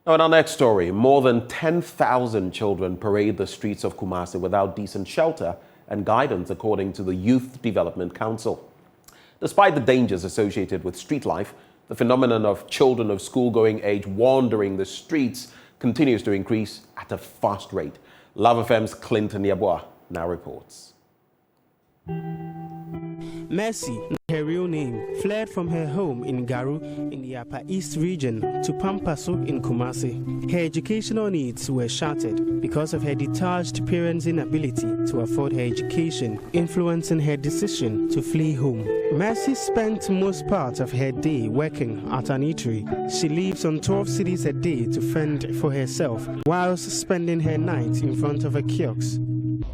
Now, in our next story, more than 10,000 children parade the streets of Kumasi without decent shelter and guidance, according to the Youth Development Council. Despite the dangers associated with street life, the phenomenon of children of school-going age wandering the streets continues to increase at a fast rate. Love FM's Clinton Yabua now reports. Mercy, her real name, fled from her home in Garu in the Upper East region to Pampaso in Kumasi. Her educational needs were shattered because of her detached parents' inability to afford her education, influencing her decision to flee home. Mercy spent most part of her day working at an eatery. She lives on 12 cedis a day to fend for herself, whilst spending her night in front of a kiosk.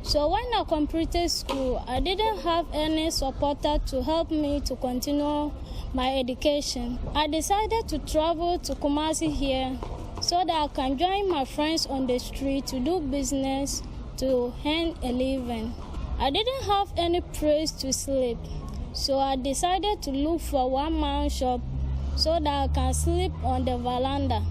So when I completed school, I didn't have any supporter to help me to continue my education. I decided to travel to Kumasi here so that I can join my friends on the street to do business to earn a living. I didn't have any place to sleep, so I decided to look for a one-man shop so that I can sleep on the veranda.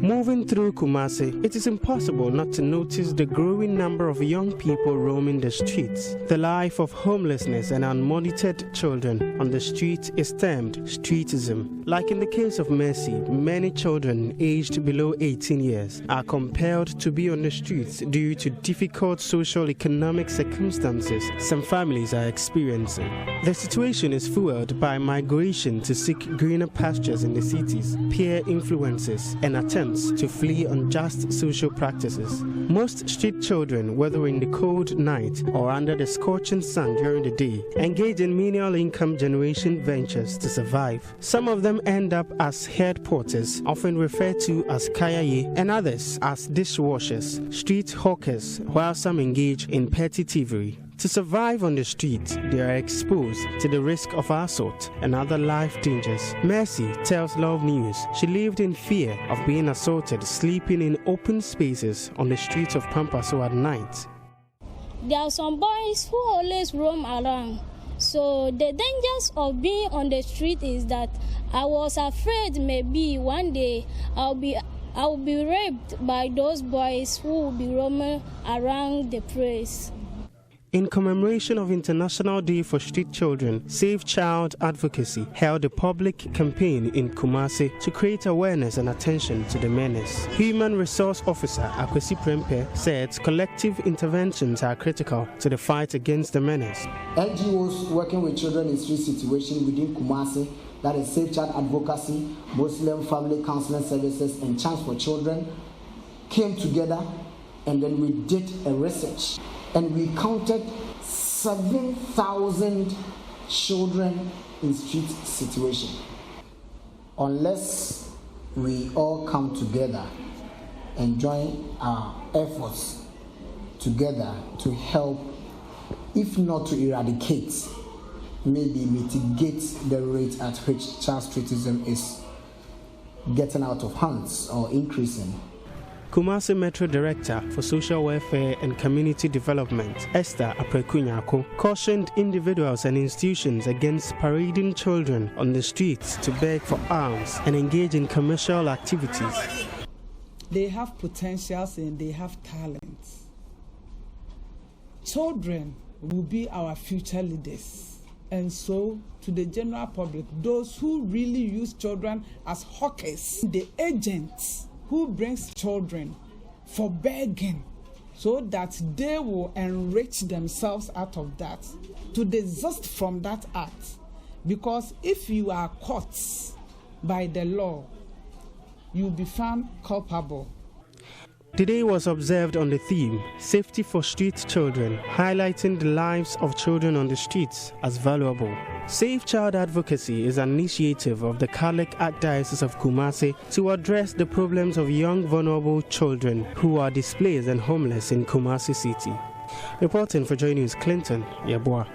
Moving through Kumasi, it is impossible not to notice the growing number of young people roaming the streets. The life of homelessness and unmonitored children on the street is termed streetism. Like in the case of Mercy, many children aged below 18 years are compelled to be on the streets due to difficult social economic circumstances some families are experiencing. The situation is fueled by migration to seek greener pastures in the cities, peer influences, and attempts to flee unjust social practices. Most street children, whether in the cold night or under the scorching sun during the day, engage in menial income generation ventures to survive. Some of them end up as head porters, often referred to as kayaye, and others as dishwashers, street hawkers, while some engage in petty thievery. To survive on the street, they are exposed to the risk of assault and other life dangers. Mercy tells Love News she lived in fear of being assaulted sleeping in open spaces on the streets of Pampaso at night. There are some boys who always roam around. So the dangers of being on the street is that I was afraid maybe one day I'll be raped by those boys who will be roaming around the place. In commemoration of International Day for Street Children, Save Child Advocacy held a public campaign in Kumasi to create awareness and attention to the menace. Human Resource Officer Akwesi Prempe said collective interventions are critical to the fight against the menace. NGOs working with children in street situation within Kumasi, that is Save Child Advocacy, Muslim Family Counseling Services, and Chance for Children, came together and then we did a research. And we counted 7,000 children in street situation. Unless we all come together and join our efforts together to help, if not to eradicate, maybe mitigate the rate at which child streetism is getting out of hands or increasing. Kumasi Metro Director for Social Welfare and Community Development, Esther Aprekunyako, cautioned individuals and institutions against parading children on the streets to beg for alms and engage in commercial activities. They have potentials and they have talents. Children will be our future leaders. And so, to the general public, those who really use children as hawkers, the agents who brings children for begging so that they will enrich themselves out of that, to desist from that act. Because if you are caught by the law, you'll be found culpable. Today was observed on the theme, Safety for Street Children, highlighting the lives of children on the streets as valuable. Save Child Advocacy is an initiative of the Catholic Archdiocese of Kumasi to address the problems of young vulnerable children who are displaced and homeless in Kumasi City. Reporting for JoyNews, Clinton Yabua.